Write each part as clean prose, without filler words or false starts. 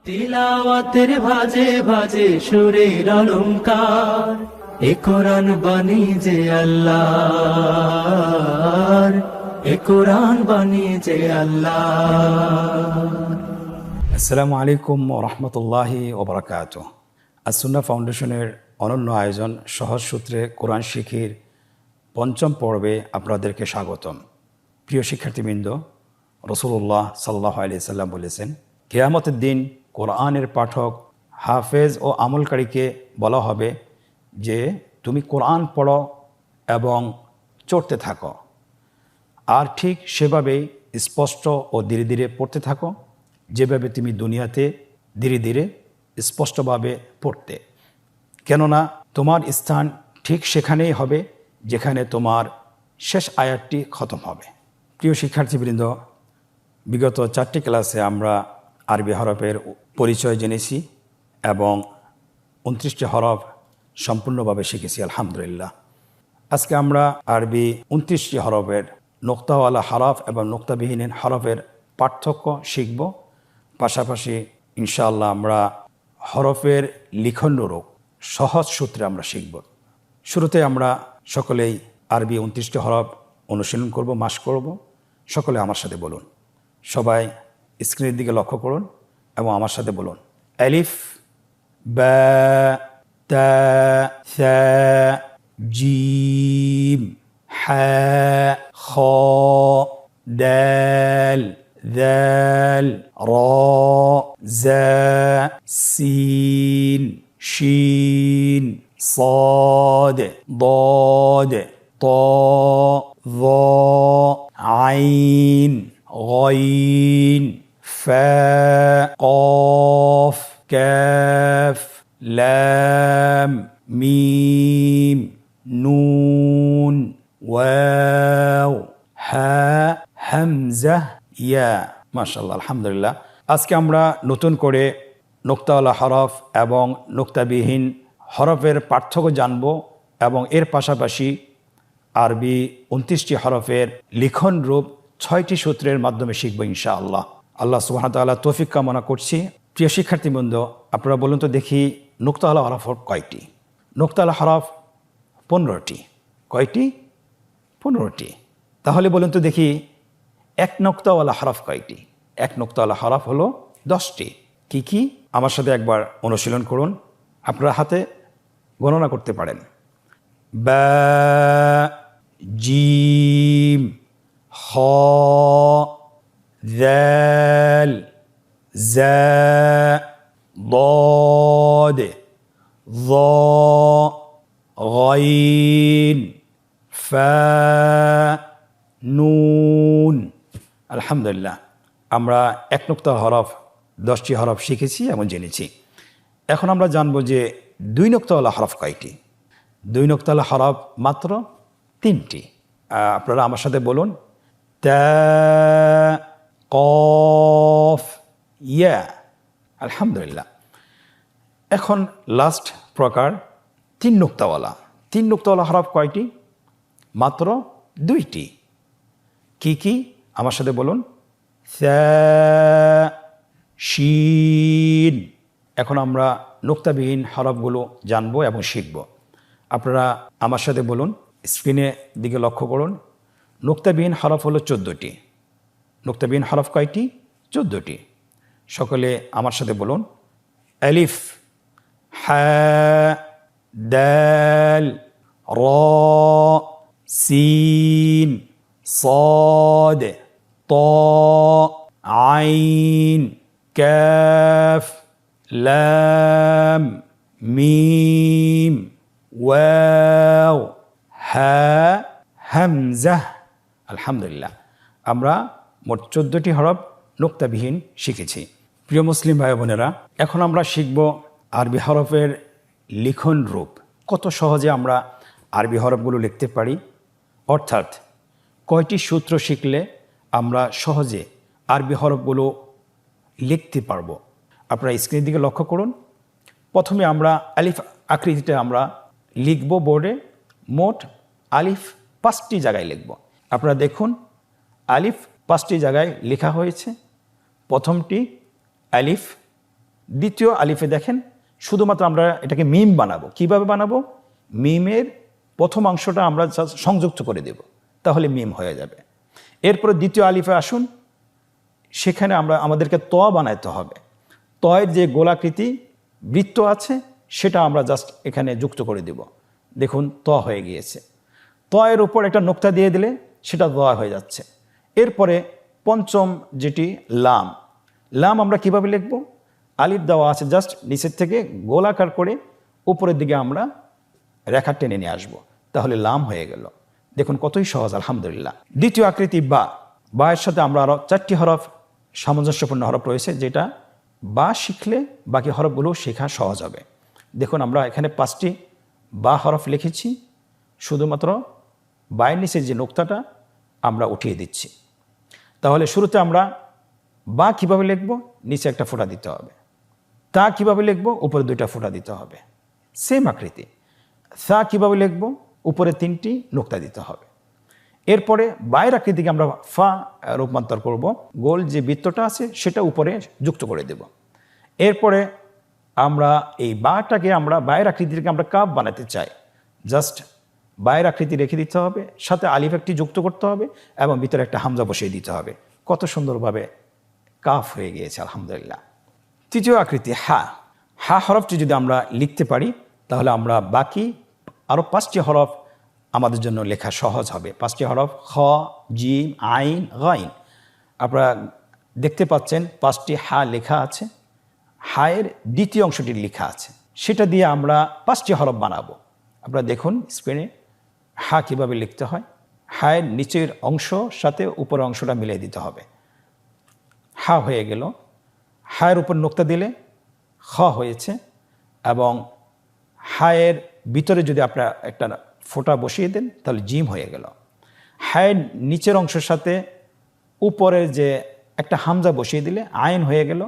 তিলাওয়াতের ভাজে ভাজে সুরের অলংকার, এ কোরআন বাণী যে আল্লাহর, এ কোরআন বাণী যে আল্লাহর। আসসালামু আলাইকুম ওয়া রাহমাতুল্লাহি ওয়া বারাকাতুহু। আস-সুন্নাহ ফাউন্ডেশনের অনন্য আয়োজন সহজ সূত্রে কোরআন শিখির পঞ্চম পর্বে আপনাদেরকে স্বাগতম। প্রিয় শিক্ষার্থীবৃন্দ, রাসূলুল্লাহ সাল্লাল্লাহু আলাইহি সাল্লাম বলেছেন, কিয়ামতের দিন কোরআনের পাঠক, হাফেজ ও আমলকারীকে বলা হবে যে তুমি কোরআন পড়ো এবং চড়তে থাকো, আর ঠিক সেভাবেই স্পষ্ট ও ধীরে ধীরে পড়তে থাকো, যেভাবে তুমি দুনিয়াতে ধীরে ধীরে স্পষ্টভাবে পড়তে। কেননা তোমার স্থান ঠিক সেখানেই হবে যেখানে তোমার শেষ আয়াতটি খতম হবে। প্রিয় শিক্ষার্থীবৃন্দ, বিগত 4টি ক্লাসে আমরা আরবি হরফের পরিচয় জেনেছি এবং 29টি হরফ সম্পূর্ণভাবে শিখেছি আলহামদুলিল্লাহ। আজকে আমরা আরবি 29টি হরফের নোক্তাওয়ালা হরফ এবং নোক্তাবিহীন হরফের পার্থক্য শিখব। পাশাপাশি ইনশাআল্লাহ আমরা হরফের লিখন রূপ সহজ সূত্রে আমরা শিখব। শুরুতে আমরা সকলেই আরবি 29টি হরফ অনুশীলন করব, মাস করব। সকলে আমার সাথে বলুন। সবাই স্ক্রিনের দিকে লক্ষ্য করুন এবং আমার সাথে বলুন। আলিফ, বা, তা, সা, জিম, হা, খ, দাল, ذال را زا سين شين صاد ضاد طاء ظاء عين غين فاء قاف كاف لام ميم نون واو হা হামজা ইয়া। মাশাআল্লাহ, আলহামদুলিল্লাহ। আজকে আমরা নতুন করে নোক্তাওয়ালা হরফ এবং নোক্তাবিহীন হরফের পার্থক্য জানব এবং এর পাশাপাশি আরবি 29টি হরফের লিখন রূপ 6টি সূত্রের মাধ্যমে শিখব ইনশাআল্লাহ। আল্লাহ সুবহানাহু ওয়া তাআলা তৌফিক কামনা করছি। প্রিয় শিক্ষার্থীবৃন্দ, আপনারা বলুন তো দেখি নোক্তাওয়ালা হরফ কয়টি? নোক্তাওয়ালা হরফ 15টি। কয়টি? 15টি। তাহলে বলুন তো দেখি এক নোক্তাওয়ালা হরফ কয়টি? এক নোক্তাওয়ালা হরফ হলো 10টি। কি কি? আমার সাথে একবার অনুশীলন করুন। আপনারা হাতে গণনা করতে পারেন। বা, জিম, খ, দাল, জা, ضاد, ظاء, غين, ফা, নুন। আলহামদুলিল্লাহ, আমরা এক নোক্তা হরফ 10টি হরফ শিখেছি এবং জেনেছি। এখন আমরা জানবো যে 2 নোক্তাওয়ালা হরফ কয়টি? 2 নোক্তাওয়ালা হরফ মাত্র 3টি। আপনারা আমার সাথে বলুন। তা, কফ, ইয়া। আলহামদুলিল্লাহ। এখন লাস্ট প্রকার 3 নোক্তাওয়ালা। 3 নোক্তাওয়ালা হরফ কয়টি? মাত্র 2টি। কি কি? আমার সাথে বলুন। সা, শিন। এখন আমরা নোক্তাবিহীন হরফগুলো জানবো এবং শিখব। আপনারা আমার সাথে বলুন। স্ক্রিনের দিকে লক্ষ্য করুন। নোক্তাবিহীন হরফ হলো 14টি। নোক্তাবিহীন হরফ কয়টি? 14টি। সকলে আমার সাথে বলুন। আলিফ, হা, দাল, রা, সিন, صاد طاء عين كاف لام ميم واو হা হামজা। আলহামদুলিল্লাহ, আমরা মোট 14টি হরফ নোক্তাবিহীন শিখেছি। প্রিয় মুসলিম ভাই বোনেরা, এখন আমরা শিখব আরবি হরফের লিখন রূপ। কত সহজে আমরা আরবি হরফগুলো লিখতে পারি, অর্থাৎ কয়টি সূত্র শিখলে আমরা সহজে আরবি হরফগুলো লিখতে পারবো। আপনারা স্ক্রিনের দিকে লক্ষ্য করুন। প্রথমে আমরা আলিফ আকৃতিটা আমরা লিখব বোর্ডে। মোট আলিফ 5টি জায়গায় লিখব। আপনারা দেখুন, আলিফ 5টি জায়গায় লেখা হয়েছে। প্রথমটি আলিফ, দ্বিতীয় আলিফে দেখেন শুধুমাত্র আমরা এটাকে মিম বানাবো। কিভাবে বানাবো? মিমের প্রথম অংশটা আমরা সংযুক্ত করে দেব, তাহলে মিম হয়ে যাবে। এরপরে দ্বিতীয় আলিফে আসুন, সেখানে আমাদেরকে ত বানাইতে হবে। তয়ের যে গোলাকৃতি বৃত্ত আছে সেটা আমরা জাস্ট এখানে যুক্ত করে দেব। দেখুন ত হয়ে গিয়েছে। তয়ের উপর একটা নোক্তা দিয়ে দিলে সেটা দ হয়ে যাচ্ছে। এরপরে পঞ্চম যেটি লাম, লাম আমরা কিভাবে লিখব? আলিফ দেওয়া আছে, জাস্ট নিচের থেকে গোলাকার করে উপরের দিকে আমরা রেখা টেনে নিয়ে আসবো, তাহলে লাম হয়ে গেল। দেখুন কতই সহজ, আলহামদুলিল্লাহ। দ্বিতীয় আকৃতি বা, বা এর সাথে আমরা আরও 4টি হরফ সামঞ্জস্যপূর্ণ হরফ রয়েছে, যেটা বা শিখলে বাকি হরফগুলো শেখা সহজ হবে। দেখুন আমরা এখানে 5টি বা হরফ লিখেছি, শুধুমাত্র বায়ের নিচে যে নোক্তাটা আমরা উঠিয়ে দিচ্ছি। তাহলে শুরুতে আমরা বা কিভাবে লিখব? নিচে একটা ফোঁটা দিতে হবে। তা কিভাবে লিখব? উপরে 2টা ফোঁটা দিতে হবে। সেম আকৃতি। সা কিভাবে লিখব? উপরে 3টি নোক্তা দিতে হবে। এরপরে বায়ের আকৃতিকে আমরা ফা রূপান্তর করব, গোল যে বৃত্তটা আছে সেটা উপরে যুক্ত করে দেব। এরপরে আমরা এই বাটাকে আমরা বায়ের আকৃতিকে আমরা কাপ বানাতে চাই, জাস্ট বায়ের আকৃতি রেখে দিতে হবে, সাথে আলিফ একটি যুক্ত করতে হবে এবং ভিতরে একটা হামজা বসিয়ে দিতে হবে। কত সুন্দরভাবে কাফ হয়ে গিয়েছে, আলহামদুলিল্লাহ। তৃতীয় আকৃতি হা। হা হরফটি যদি আমরা লিখতে পারি তাহলে আমরা বাকি আরও 5টি হরফ আমাদের জন্য লেখা সহজ হবে। 5টি হরফ খ, জিম, আইন, গাইন। আপনারা দেখতে পাচ্ছেন 5টি হা লেখা আছে, হায়ের দ্বিতীয় অংশটি লেখা আছে, সেটা দিয়ে আমরা 5টি হরফ বানাবো। আপনারা দেখুন স্ক্রিনে হা কীভাবে লিখতে হয়। হায়ের নিচের অংশ সাথে উপরের অংশটা মিলিয়ে দিতে হবে। হা হয়ে গেল। হায়ের উপর নোক্তা দিলে খ হয়েছে, এবং হায়ের ভিতরে যদি আপনারা একটা ফোঁটা বসিয়ে দেন তাহলে জিম হয়ে গেল। হায়ের নিচের অংশের সাথে উপরের যে একটা হামজা বসিয়ে দিলে আইন হয়ে গেল।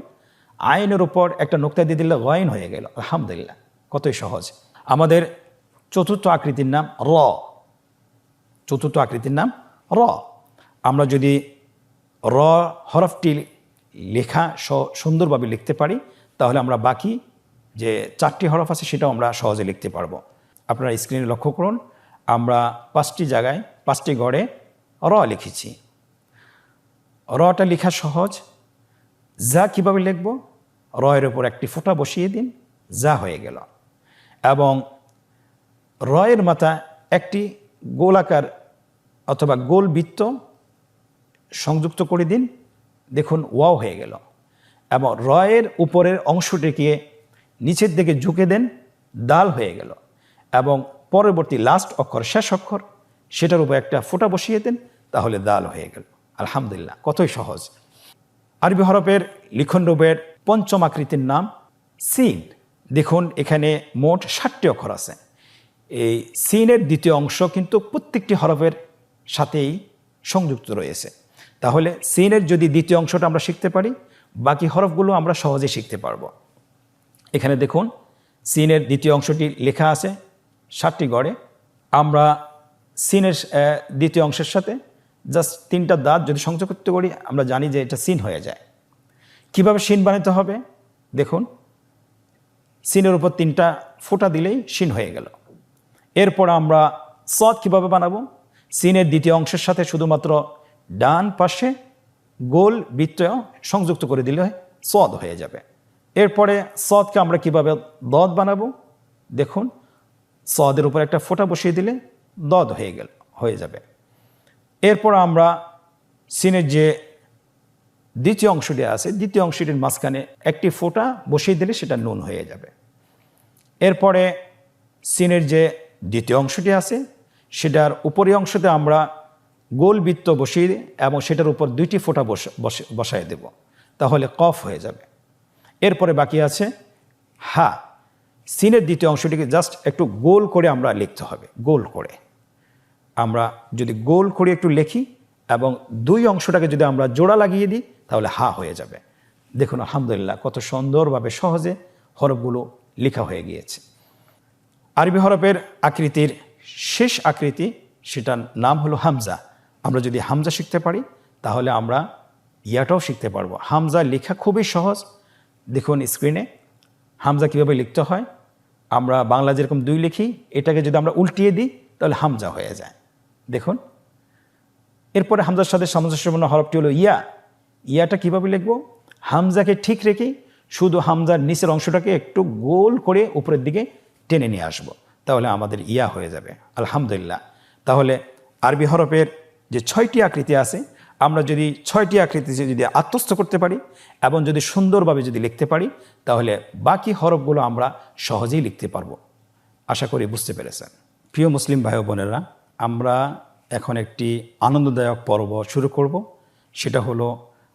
আইনের উপর একটা নোক্তা দিয়ে দিলে গাইন হয়ে গেল, আলহামদুলিল্লাহ। কতই সহজ। আমাদের চতুর্থ আকৃতির নাম র। চতুর্থ আকৃতির নাম র। আমরা যদি র হরফটি লেখা সুন্দরভাবে লিখতে পারি তাহলে আমরা বাকি যে 4টি হরফ আছে সেটাও আমরা সহজে লিখতে পারবো। আপনারা স্ক্রিনে লক্ষ্য করুন, আমরা 5টি জায়গায় 5টি ঘরে র লিখেছি। রটা লেখা সহজ। যা কিভাবে লিখব? রয়ের উপর একটি ফোঁটা বসিয়ে দিন, যা হয়ে গেল। এবং রয়ের মাথা একটি গোলাকার অথবা গোল বৃত্ত সংযুক্ত করে দিন, দেখুন ওয়াও হয়ে গেল। এবং রয়ের উপরের অংশটিকে নিচের দিকে ঝুঁকে দেন, দাল হয়ে গেল। এবং পরবর্তী লাস্ট অক্ষর, শেষ অক্ষর, সেটার উপর একটা ফোঁটা বসিয়ে দেন, তাহলে দাল হয়ে গেল, আলহামদুলিল্লাহ। কতই সহজ। আরবি হরফের লিখন রূপের 5ম আকৃতির নাম সিন। দেখুন এখানে মোট 7টি অক্ষর আছে। এই সিনের দ্বিতীয় অংশ কিন্তু প্রত্যেকটি হরফের সাথেই সংযুক্ত রয়েছে। তাহলে সিনের যদি দ্বিতীয় অংশটা আমরা শিখতে পারি, বাকি হরফগুলো আমরা সহজে শিখতে পারবো। এখানে দেখুন সিনের দ্বিতীয় অংশটি লেখা আছে 7টি ঘরে। আমরা সিনের দ্বিতীয় অংশের সাথে জাস্ট 3টা দাঁত যদি সংযুক্ত করি, আমরা জানি যে এটা সিন হয়ে যায়। কিভাবে সিন বানাতে হবে? দেখুন সিনের উপর 3টা ফোঁটা দিলেই সিন হয়ে গেল। এরপর আমরা সদ কিভাবে বানাবো? সিনের দ্বিতীয় অংশের সাথে শুধুমাত্র ডান পাশে গোল বৃত্ত সংযুক্ত করে দিলে সদ হয়ে যাবে। এরপরে সদকে আমরা কিভাবে দদ বানাবো? দেখুন সদের উপর একটা ফোঁটা বসিয়ে দিলে দদ হয়ে যাবে। এরপর আমরা সিনের যে দ্বিতীয় অংশটি আছে, দ্বিতীয় অংশটির মাঝখানে একটি ফোঁটা বসিয়ে দিলে সেটা নুন হয়ে যাবে। এরপরে সিনের যে দ্বিতীয় অংশটি আছে সেটার উপরি অংশতে আমরা গোল বৃত্ত বসিয়ে এবং সেটার উপর 2টি ফোঁটা বসায় দেব, তাহলে কফ হয়ে যাবে। এরপরে বাকি আছে হা। সিনের দ্বিতীয় অংশটিকে জাস্ট একটু গোল করে আমরা লিখতে হবে। গোল করে আমরা যদি গোল করে একটু লিখি এবং 2 অংশটাকে যদি আমরা জোড়া লাগিয়ে দিই তাহলে হা হয়ে যাবে। দেখুন আলহামদুলিল্লাহ কত সুন্দরভাবে সহজে হরফগুলো লেখা হয়ে গিয়েছে। আরবি হরফের আকৃতির শেষ আকৃতি, সেটার নাম হলো হামজা। আমরা যদি হামজা শিখতে পারি তাহলে আমরা ইয়াটাও শিখতে পারবো। হামজা লেখা খুবই সহজ, দেখুন স্ক্রিনে হামজা কীভাবে লিখতে হয়। আমরা বাংলা যেরকম 2 লিখি, এটাকে যদি আমরা উল্টিয়ে দিই তাহলে হামজা হয়ে যায়। দেখুন, এরপরে হামজার সাথে সামঞ্জস্যপূর্ণ হরফটি হলো ইয়া। ইয়াটা কীভাবে লিখব? হামজাকে ঠিক রেখে শুধু হামজার নিচের অংশটাকে একটু গোল করে উপরের দিকে টেনে নিয়ে আসব, তাহলে আমাদের ইয়া হয়ে যাবে। আলহামদুলিল্লাহ। তাহলে আরবি হরফের যে 6টি আকৃতি আছে, আমরা যদি 6টি আকৃতি যদি আত্মস্থ করতে পারি এবং যদি সুন্দরভাবে যদি লিখতে পারি, তাহলে বাকি হরফগুলো আমরা সহজেই লিখতে পারবো। আশা করি বুঝতে পেরেছেন। প্রিয় মুসলিম ভাই ও বোনেরা, আমরা এখন একটি আনন্দদায়ক পর্ব শুরু করব। সেটা হলো,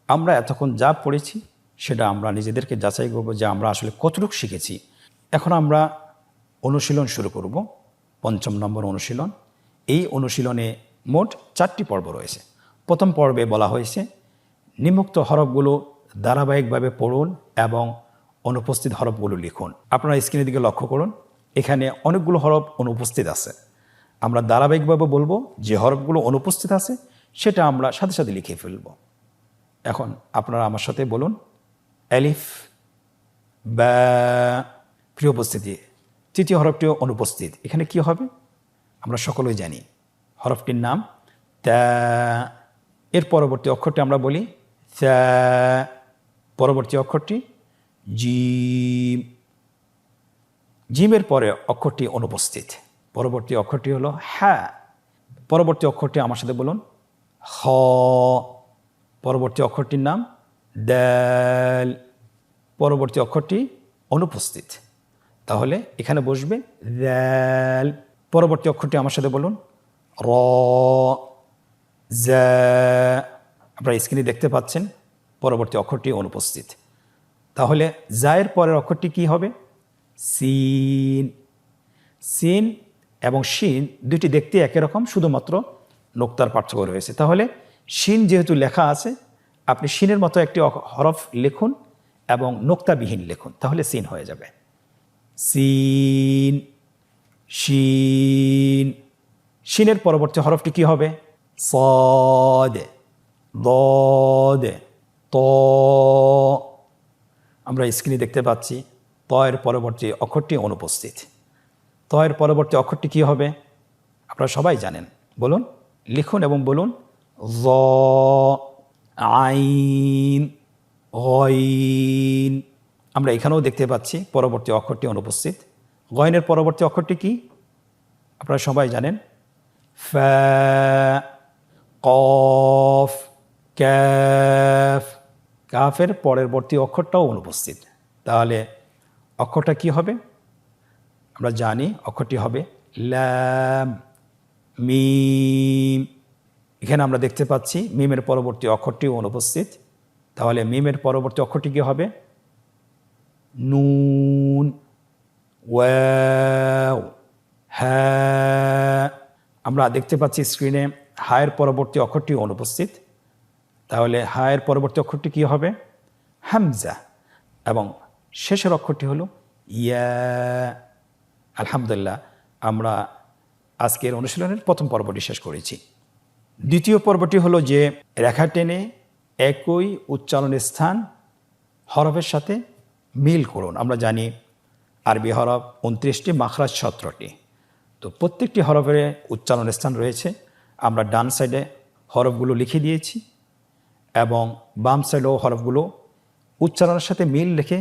আমরা এতক্ষণ যা পড়েছি সেটা আমরা নিজেদেরকে যাচাই করব যে আমরা আসলে কতটুকু শিখেছি। এখন আমরা অনুশীলন শুরু করব, 5ম নম্বর অনুশীলন। এই অনুশীলনে মোট 4টি পর্ব রয়েছে। প্রথম পর্বে বলা হয়েছে নিম্নোক্ত হরফগুলো ধারাবাহিকভাবে পড়ুন এবং অনুপস্থিত হরফগুলো লিখুন। আপনারা স্ক্রিনের দিকে লক্ষ্য করুন, এখানে অনেকগুলো হরফ অনুপস্থিত আছে। আমরা ধারাবাহিকভাবে বলবো, যে হরফগুলো অনুপস্থিত আছে সেটা আমরা সাথে সাথে লিখে ফেলব। এখন আপনারা আমার সাথে বলুন, আলিফ, বা। প্রিয় উপস্থিতি, তৃতীয় হরফটিও অনুপস্থিত। এখানে কি হবে? আমরা সকলেই জানি হরফটির নাম তা। এর পরবর্তী অক্ষরটি আমরা বলি সা। পরবর্তী অক্ষরটি জিম। জিমের পরে অক্ষরটি অনুপস্থিত। পরবর্তী অক্ষরটি হলো হ্যাঁ। পরবর্তী অক্ষরটি আমার সাথে বলুন, হ। পরবর্তী অক্ষরটির নাম দাল। পরবর্তী অক্ষরটি অনুপস্থিত, তাহলে এখানে বসবে দাল। পরবর্তী অক্ষরটি আমার সাথে বলুন, র। জা। আপনারা স্ক্রিনে দেখতে পাচ্ছেন পরবর্তী অক্ষরটি অনুপস্থিত। তাহলে জায়ের পরের অক্ষরটি কি হবে? সিন। সিন এবং শিন দুটি দেখতে একই রকম, শুধুমাত্র নোক্তার পার্থক্য রয়েছে। তাহলে শিন যেহেতু লেখা আছে, আপনি শিনের মতো একটি হরফ লিখুন এবং নোক্তাবিহীন লিখুন, তাহলে সিন হয়ে যাবে। সিন, শিন। শিনের পরবর্তী হরফটি কি হবে? صاد ضاد ط। আমরা স্ক্রিনে দেখতে পাচ্ছি ত এর পরবর্তী অক্ষরটি অনুপস্থিত। ত এর পরবর্তী অক্ষরটি কি হবে? আপনারা সবাই জানেন, বলুন, লিখুন এবং বলুন, য, আইন, গইন। আমরা এখানেও দেখতে পাচ্ছি পরবর্তী অক্ষরটি অনুপস্থিত। গইনের পরবর্তী অক্ষরটি কি? আপনারা সবাই জানেন, ফা, কফ, ক্যাফ। কাফের পরবর্তী অক্ষরটাও অনুপস্থিত। তাহলে অক্ষরটা কি হবে? আমরা জানি অক্ষরটি হবে লাম, মিম। এখানে আমরা দেখতে পাচ্ছি মিমের পরবর্তী অক্ষরটিও অনুপস্থিত। তাহলে মিমের পরবর্তী অক্ষরটি কি হবে? নুন, ওয়াও, হ্যাঁ। আমরা দেখতে পাচ্ছি স্ক্রিনে হায়ের পরবর্তী অক্ষরটি অনুপস্থিত। তাহলে হায়ের পরবর্তী অক্ষরটি কি হবে? হামজা। এবং শেষের অক্ষরটি হলো ইয়া। আলহামদুলিল্লাহ, আমরা আজকের অনুশীলনের প্রথম পর্বটি শেষ করেছি। দ্বিতীয় পর্বটি হলো যে রেখা টেনে একই উচ্চারণের স্থান হরফের সাথে মিল করুন। আমরা জানি আরবি হরফ 29টি, মাখরাজ 17টি। তো প্রত্যেকটি হরফের উচ্চারণের স্থান রয়েছে। আমরা ডান সাইডে হরফগুলো লিখে দিয়েছি এবং বাম সাইডেও হরফগুলো উচ্চারণের সাথে মিল রেখে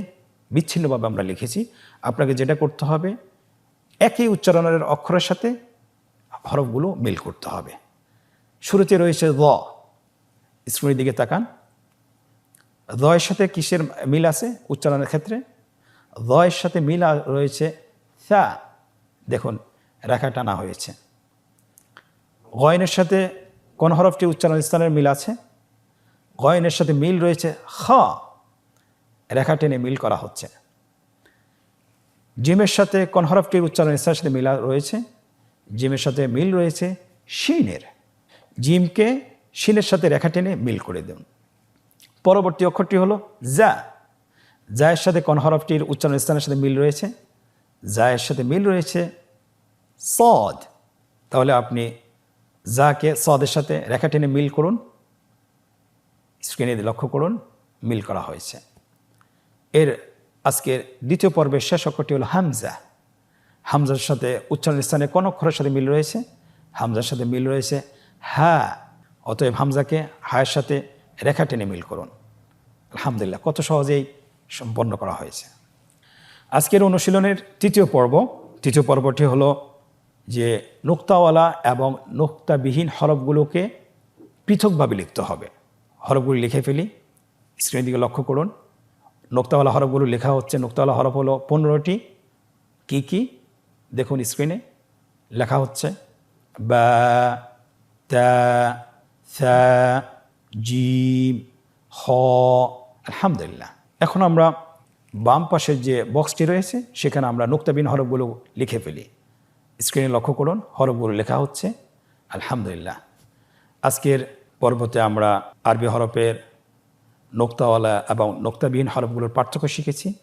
বিচ্ছিন্নভাবে আমরা লিখেছি। আপনাকে যেটা করতে হবে, একই উচ্চারণের অক্ষরের সাথে হরফগুলো মিল করতে হবে। শুরুতে রয়েছে দ। স্ক্রিনের দিকে তাকান। দ এর সাথে কিসের মিল আছে উচ্চারণের ক্ষেত্রে? দ এর সাথে মিল রয়েছে সা। দেখুন, রেখা টানা হয়েছে। গয়নের সাথে কোন হরফটি উচ্চারণ স্থানের মিল আছে? গয়নের সাথে মিল রয়েছে খ। রেখা টেনে মিল করা হচ্ছে। জিমের সাথে কোন হরফটির উচ্চারণ স্থানের সাথে মিল রয়েছে? জিমের সাথে মিল রয়েছে শিনের। জিমকে শিনের সাথে রেখা টেনে মিল করে দেন। পরবর্তী অক্ষরটি হলো যা। জায়ের সাথে কোন হরফটির উচ্চারণ স্থানের সাথে মিল রয়েছে? জায়ের সাথে মিল রয়েছে সদ। তাহলে আপনি জাকে সদের সাথে রেখা টেনে মিল করুন। স্ক্রিনে লক্ষ্য করুন, মিল করা হয়েছে। এর আজকের দ্বিতীয় পর্বের শেষ অক্ষরটি হলো হামজা। হামজার সাথে উচ্চারণ স্থানে কোন অক্ষরের সাথে মিল রয়েছে? হামজার সাথে মিল রয়েছে হা। অতএব হামজাকে হায়ের সাথে রেখা টেনে মিল করুন। আলহামদুলিল্লাহ, কত সহজেই সম্পন্ন করা হয়েছে। আজকের অনুশীলনের তৃতীয় পর্বটি হলো যে নুক্তাওয়ালা এবং নুক্তাবিহীন হরফগুলোকে পৃথকভাবে লিখতে হবে। হরফগুলি লিখে ফেলি, স্ক্রিনের দিকে লক্ষ্য করুন। নুক্তাওয়ালা হরফগুলো লেখা হচ্ছে, নুক্তাওয়ালা হরফ হলো 15টি। কি কি দেখুন স্ক্রিনে লেখা হচ্ছে বা, তা, সা, জিম, হ। আলহামদুলিল্লাহ। এখন আমরা বাম পাশের যে বক্সটি রয়েছে সেখানে আমরা নুক্তাবিহীন হরফগুলো লিখে ফেলি। স্ক্রিনে লক্ষ্য করুন, হরফগুলো লেখা হচ্ছে। আলহামদুলিল্লাহ। আজকের পর্বতে আমরা আরবি হরফের নোক্তাওয়ালা এবং নোক্তাবিহীন হরফগুলোর পার্থক্য শিখেছি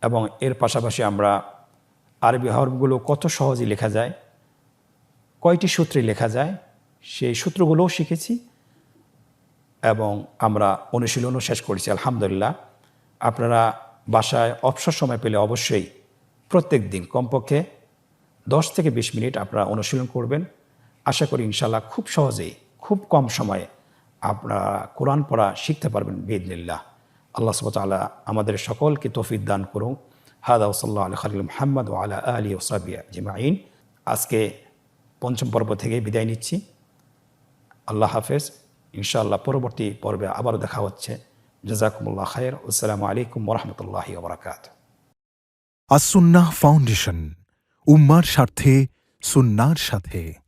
এবং এর পাশাপাশি আমরা আরবি হরফগুলো কত সহজে লেখা যায়, কয়টি সূত্রে লেখা যায় সেই সূত্রগুলোও শিখেছি এবং আমরা অনুশীলনও শেষ করেছি। আলহামদুলিল্লাহ। আপনারা বাসায় অবসর সময় পেলে অবশ্যই প্রত্যেক দিন কমপক্ষে 10 থেকে 20 মিনিট আপনারা অনুশীলন করবেন। আশা করি ইনশাআল্লাহ খুব সহজেই, খুব কম সময়ে আপনারা কোরআন পড়া শিখতে পারবেন বিইذনিল্লাহ। আল্লাহ সুবহানাহু ওয়া তাআলা আমাদের সকলকে তৌফিক দান করুন। হাদা ওয়া সাল্লাল্লাহু আলা খালিল মুহাম্মদ ওয়া আলা আলিহি ওয়া সাহবিহি আজমাইন। আজকে পঞ্চম পর্ব থেকে বিদায় নিচ্ছি। আল্লাহ হাফেজ। ইনশাআল্লাহ পরবর্তী পর্বে আবারও দেখা হচ্ছে। জাযাকুমুল্লাহ খায়র। আসসালামু আলাইকুম ওয়া রাহমাতুল্লাহি ওয়া বারাকাতুহু। আস-সুন্নাহ ফাউন্ডেশন, উম্মার স্বার্থে সুন্নাহর সাথে।